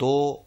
2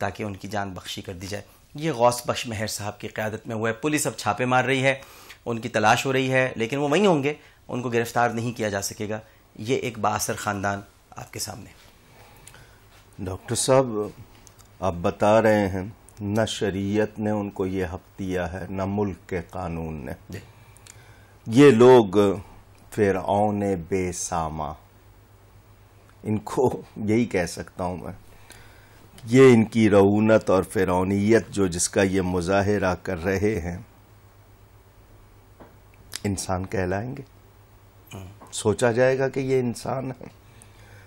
تاکہ ان کی جان بخشی کر دی جائے. یہ غوث بخش مہر صاحب کی قیادت میں ہوا ہے. پولیس اب چھاپے مار رہی ہے, ان کی تلاش ہو رہی ہے, لیکن وہ وہیں ہوں گے, ان کو گرفتار نہیں کیا جا سکے گا. یہ ایک بااثر خاندان آپ کے سامنے. ڈاکٹر صاحب آپ بتا رہے ہیں نہ شریعت نے ان کو یہ حق دیا ہے نہ ملک کے قانون نے. یہ لوگ فرعون بے ساما, ان کو یہی کہہ سکتا ہوں میں, یہ ان کی رعونت اور فرعونیت جو جس کا یہ مظاہرہ کر رہے ہیں, انسان کہلائیں گے؟ سوچا جائے گا کہ یہ انسان ہے؟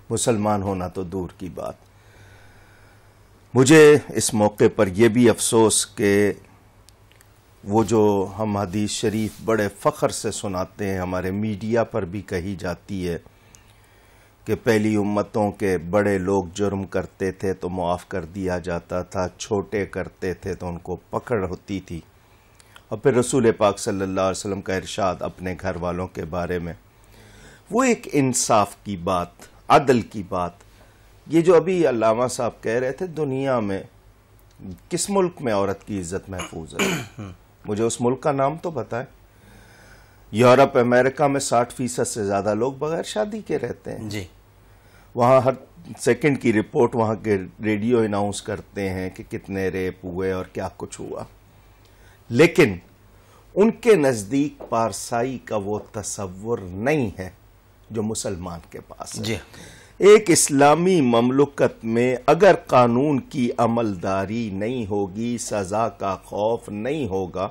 مسلمان ہونا تو دور کی بات. مجھے اس موقع پر یہ بھی افسوس کہ وہ جو ہم حدیث شریف بڑے فخر سے سناتے ہیں, ہمارے میڈیا پر بھی کہی جاتی ہے کہ پہلی امتوں کے بڑے لوگ جرم کرتے تھے تو معاف کر دیا جاتا تھا, چھوٹے کرتے تھے تو ان کو پکڑ ہوتی تھی. اور پھر رسول پاک صلی اللہ علیہ وسلم کا ارشاد اپنے گھر والوں کے بارے میں, وہ ایک انصاف کی بات, عدل کی بات. یہ جو ابھی علامہ صاحب کہہ رہے تھے, دنیا میں کس ملک میں عورت کی عزت محفوظ ہے؟ مجھے اس ملک کا نام تو بتائیں. یورپ امریکہ میں 60% سے زیادہ لوگ بغیر شادی کے رہتے ہیں. جی, وہاں ہر سیکنڈ کی رپورٹ وہاں کے ریڈیو اناؤنس کرتے ہیں کہ کتنے ریپ ہوئے اور کیا کچھ ہوا. لیکن ان کے نزدیک پارسائی کا وہ تصور نہیں ہے جو مسلمان کے پاس ہے. جی, ایک اسلامی مملکت میں اگر قانون کی عملداری نہیں ہوگی, سزا کا خوف نہیں ہوگا,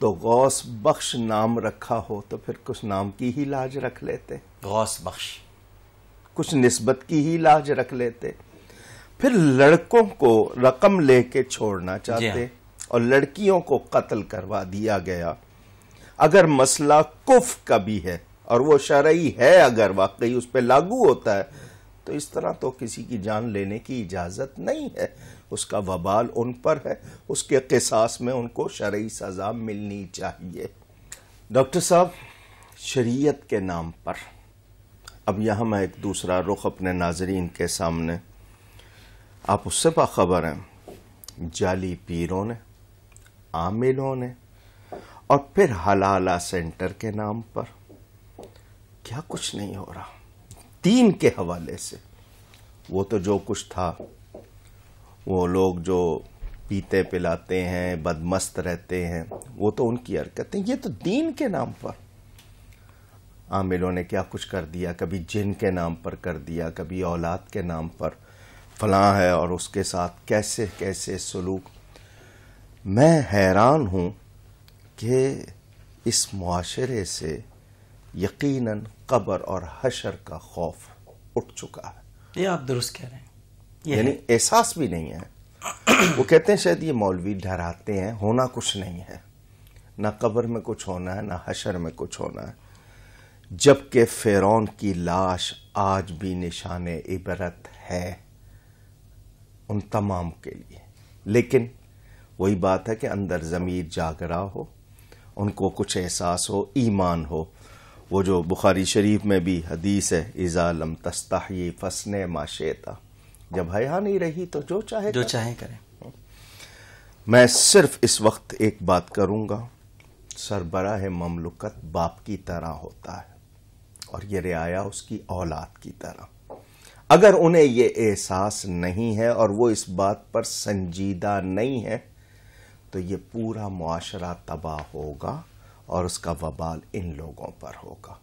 تو غوث بخش نام رکھا ہو تو پھر کچھ نام کی ہی لاج رکھ لیتے, غوث بخش کچھ نسبت کی ہی لاج رکھ لیتے. پھر لڑکوں کو رقم لے کے چھوڑنا چاہتے اور لڑکیوں کو قتل کروا دیا گیا. اگر مسئلہ کفر کا بھی ہے اور وہ شرعی ہے, اگر واقعی اس پہ لاگو ہوتا ہے, تو اس طرح تو کسی کی جان لینے کی اجازت نہیں ہے. اس کا وبال ان پر ہے, اس کے قصاص میں ان کو شرعی سزا ملنی چاہیے. ڈاکٹر صاحب, شریعت کے نام پر اب یہاں میں ایک دوسرا رخ اپنے ناظرین کے سامنے, آپ اس سے باخبر ہیں, جعلی پیروں نے, عاملوں نے, اور پھر حلالہ سینٹر کے نام پر کیا کچھ نہیں ہو رہا دین کے حوالے سے. وہ تو جو کچھ تھا, وہ لوگ جو پیتے پلاتے ہیں, بدمست رہتے ہیں, وہ تو ان کی حرکتیں. یہ تو دین کے نام پر عاملوں نے کیا کچھ کر دیا. کبھی جن کے نام پر کر دیا, کبھی اولاد کے نام پر فلاں ہے, اور اس کے ساتھ کیسے کیسے سلوک. میں حیران ہوں کہ اس معاشرے سے یقیناً قبر اور حشر کا خوف اٹھ چکا ہے. یہ آپ درست کہہ رہے ہیں, یعنی احساس بھی نہیں ہے. وہ کہتے ہیں شاید یہ مولوی ڈراتے ہیں, ہونا کچھ نہیں ہے, نہ قبر میں کچھ ہونا ہے نہ حشر میں کچھ ہونا ہے. جبکہ فرعون کی لاش آج بھی نشان عبرت ہے ان تمام کے لیے. لیکن وہی بات ہے کہ اندر ضمیر جاگ رہا ہو, ان کو کچھ احساس ہو, ایمان ہو. وہ جو بخاری شریف میں بھی حدیث ہے, اذا لم تستحی فاصنع ما شئت, جب حیا نہیں رہی تو جو چاہے کریں. میں صرف اس وقت ایک بات کروں گا, سربراہ مملکت باپ کی طرح ہوتا ہے اور یہ رعایا اس کی اولاد کی طرح. اگر انہیں یہ احساس نہیں ہے اور وہ اس بات پر سنجیدہ نہیں ہے, تو یہ پورا معاشرہ تباہ ہوگا اور اس کا وبال ان لوگوں پر ہوگا.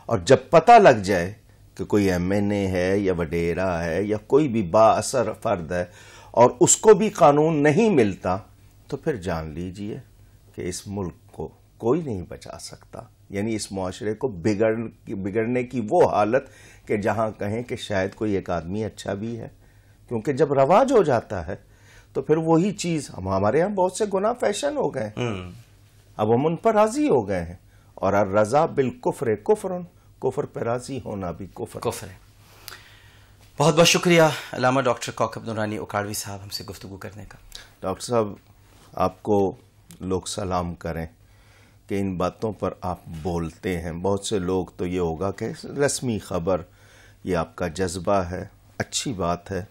اور جب پتہ لگ جائے کہ کوئی ایم این اے ہے یا وڈیرا ہے یا کوئی بھی با اثر فرد ہے اور اس کو بھی قانون نہیں ملتا, تو پھر جان لیجئے کہ اس ملک کو کوئی نہیں بچا سکتا. یعنی اس معاشرے کو بگڑنے کی وہ حالت کہ جہاں کہیں کہ شاید کوئی ایک آدمی اچھا بھی ہے, کیونکہ جب رواج ہو جاتا ہے تو پھر وہی چیز. ہمارے یہاں بہت سے گناہ فیشن ہو گئے, اب ہم ان پر راضی ہو گئے ہیں. اور الرضا بالکفر کفر, کفر پہ راضی ہونا بھی کفر ہے. بہت بہت شکریہ علامہ ڈاکٹر کوکب نورانی اکاڑوی صاحب ہم سے گفتگو کرنے کا. ڈاکٹر صاحب, آپ کو لوگ سلام کریں کہ ان باتوں پر آپ بولتے ہیں. بہت سے لوگ تو یہ ہوگا کہ رسمی خبر, یہ آپ کا جذبہ ہے, اچھی بات ہے,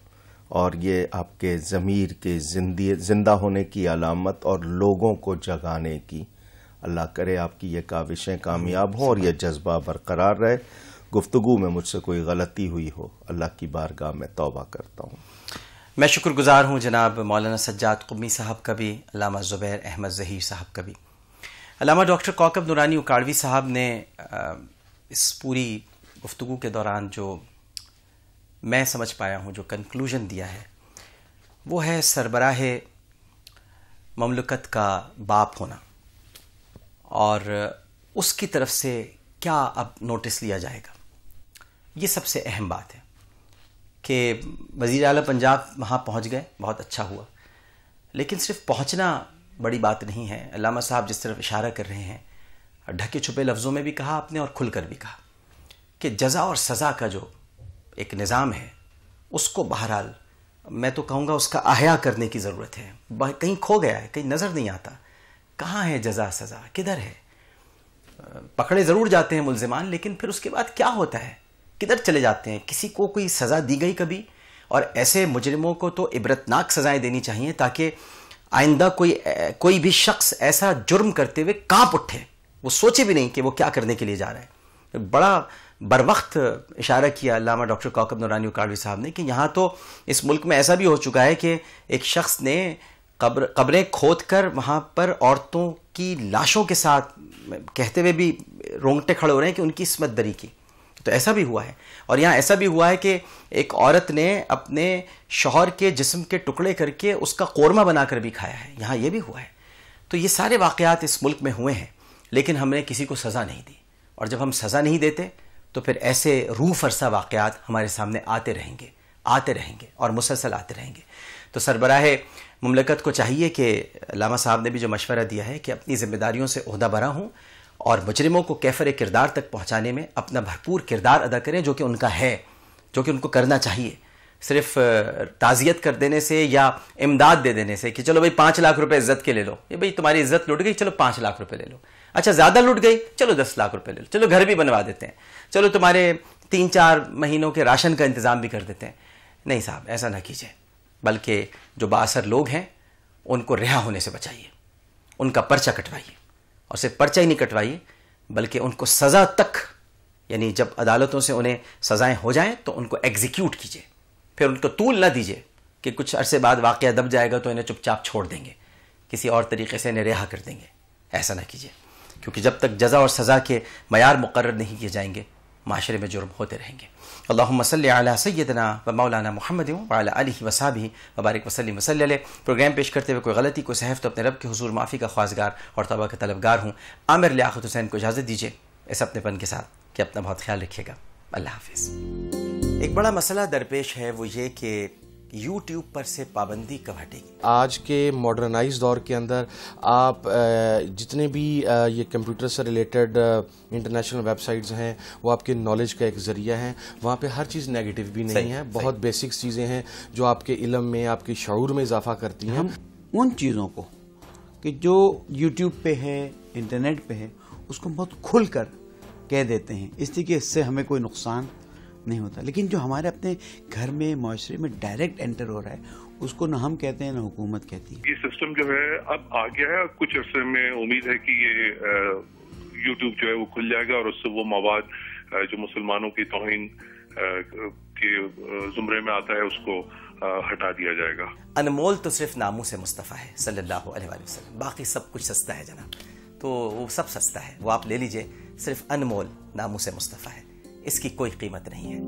اور یہ آپ کے ضمیر کے زندہ ہونے کی علامت اور لوگوں کو جگانے کی. اللہ کرے آپ کی یہ کاوشیں کامیاب ہوں اور یہ جذبہ برقرار رہے. گفتگو میں مجھ سے کوئی غلطی ہوئی ہو اللہ کی بارگاہ میں توبہ کرتا ہوں. میں شکر گزار ہوں جناب مولانا سجاد قمی صاحب کا بھی، علامہ زبیر احمد ظہیر صاحب کا بھی. علامہ ڈاکٹر کوکب نورانی اکاڑوی صاحب نے اس پوری گفتگو کے دوران جو میں سمجھ پایا ہوں، جو کنکلوژن دیا ہے، وہ ہے سربراہ مملکت کا باپ ہونا، اور اس کی طرف سے کیا اب نوٹس لیا جائے گا. یہ سب سے اہم بات ہے کہ وزیر اعلیٰ پنجاب وہاں پہنچ گئے، بہت اچھا ہوا، لیکن صرف پہنچنا بڑی بات نہیں ہے. علامہ صاحب جس طرف اشارہ کر رہے ہیں، ڈھکے چھپے لفظوں میں بھی کہا آپ نے اور کھل کر بھی کہا کہ جزا اور سزا کا جو ایک نظام ہے اس کو بہرحال میں تو کہوں گا اس کا احیا کرنے کی ضرورت ہے. کہیں کھو گیا ہے، کہیں نظر نہیں آتا. کہاں ہے جزا سزا، کدھر ہے؟ پکڑے ضرور جاتے ہیں ملزمان، لیکن پھر اس کے بعد کیا ہوتا ہے؟ کدھر چلے جاتے ہیں؟ کسی کو کوئی سزا دی گئی کبھی؟ اور ایسے مجرموں کو تو عبرتناک سزائیں دینی چاہیے تاکہ آئندہ کوئی بھی شخص ایسا جرم کرتے ہوئے کانپ اٹھے، وہ سوچے بھی نہیں کہ وہ کیا کرنے کے لیے جا رہا ہے. بڑا بروقت اشارہ کیا علامہ ڈاکٹر کوکب نورانی اکاڑوی صاحب نے کہ یہاں تو اس ملک میں ایسا بھی ہو چکا ہے کہ ایک شخص نے قبریں کھود کر وہاں پر عورتوں کی لاشوں کے ساتھ کہتے ہوئے بھی رونگٹے کھڑے ہو رہے ہیں کہ ان کی عصمت دری کی. تو ایسا بھی ہوا ہے. اور یہاں ایسا بھی ہوا ہے کہ ایک عورت نے اپنے شوہر کے جسم کے ٹکڑے کر کے اس کا قورمہ بنا کر بھی کھایا ہے. یہاں یہ بھی ہوا ہے. تو یہ سارے واقعات اس ملک میں ہوئے ہیں، لیکن ہم نے کسی کو سزا نہیں دی. اور جب ہم سزا نہیں دیتے تو پھر ایسے روح فرسا واقعات ہمارے سامنے آتے رہیں گے اور مسلسل آتے رہیں گے. تو سربراہ مملکت کو چاہیے کہ علامہ صاحب نے بھی جو مشورہ دیا ہے کہ اپنی ذمہ داریوں سے عہدہ برا ہوں اور مجرموں کو کیفر کردار تک پہنچانے میں اپنا بھرپور کردار ادا کریں، جو کہ ان کا ہے، جو کہ ان کو کرنا چاہیے. صرف تعزیت کر دینے سے یا امداد دے دینے سے کہ چلو بھائی 5 لاکھ روپے عزت کے لے لو، یہ بھائی تمہاری عزت لٹ گئی، چلو 5 لاکھ روپے لے لو. اچھا زیادہ لٹ گئی، چلو 10 لاکھ روپے لے لو، چلو گھر بھی بنوا دیتے ہیں، چلو تمہارے 3-4 مہینوں کے راشن کا انتظام بھی کر دیتے ہیں. نہیں صاحب، ایسا نہ کیجیے، بلکہ جو بااثر لوگ ہیں ان کو رہا ہونے سے بچائیے، ان کا پرچہ کٹوائیے، اور صرف پرچہ ہی نہیں کٹوائیے بلکہ ان کو سزا تک، یعنی جب عدالتوں سے انہیں سزائیں ہو جائیں تو ان کو ایگزیکیوٹ کیجیے. پھر ان کو طول نہ دیجیے کہ کچھ عرصے بعد واقعہ دب جائے گا تو انہیں چپ چاپ چھوڑ دیں گے، کسی اور طریقے سے انہیں رہا کر دیں گے. ایسا نہ کیجیے، کیونکہ جب تک جزا اور سزا کے معیار مقرر نہیں کیے جائیں گے معاشرے میں جرم ہوتے رہیں گے. اللہم صلی علی سیدنا و مولانا محمد وعلی آلہ وصحبہ وبارک وسلم وصلی علیہ. پروگرام پیش کرتے ہوئے کوئی غلطی، کوئی سہو تو اپنے رب کے حضور معافی کا خواستگار اور توبہ کا طلبگار ہوں. عامر لیاقت حسین کو اجازت دیجیے اس اپنے پن کے ساتھ کہ اپنا بہت خیال رکھیے گا. اللہ حافظ. ایک بڑا مسئلہ درپیش ہے، وہ یہ کہ یوٹیوب پر سے پابندی کب ہٹے گی. آج کے ماڈرنائز دور کے اندر آپ جتنے بھی یہ کمپیوٹر سے ریلیٹڈ انٹرنیشنل ویب سائٹس ہیں وہ آپ کے نالج کا ایک ذریعہ ہیں. وہاں پہ ہر چیز نیگیٹو بھی نہیں ہے، بہت بیسکس چیزیں ہیں جو آپ کے علم میں، آپ کے شعور میں اضافہ کرتی ہیں. ہم ان چیزوں کو کہ جو یوٹیوب پہ ہے، انٹرنیٹ پہ ہے، اس کو بہت کھل کر کہہ دیتے ہیں، اس لیے کہ اس سے ہمیں کوئی نقصان نہیں ہوتا. لیکن جو ہمارے اپنے گھر میں، معاشرے میں ڈائریکٹ انٹر ہو رہا ہے، اس کو نہ ہم کہتے ہیں نہ حکومت کہتی ہے. یہ سسٹم جو ہے اب آ گیا ہے. کچھ عرصے میں امید ہے کہ یہ یوٹیوب جو ہے وہ کھل جائے گا اور اس سے وہ مواد جو مسلمانوں کی توہین کے زمرے میں آتا ہے اس کو ہٹا دیا جائے گا. انمول تو صرف ناموس مصطفیٰ ہے صلی اللہ علیہ وآلہ وسلم، باقی سب کچھ سستا ہے جناب. تو وہ سب سستا ہے، وہ آپ لے لیجئے. صرف انمول ناموس مصطفیٰ ہے، اس کی کوئی قیمت نہیں ہے.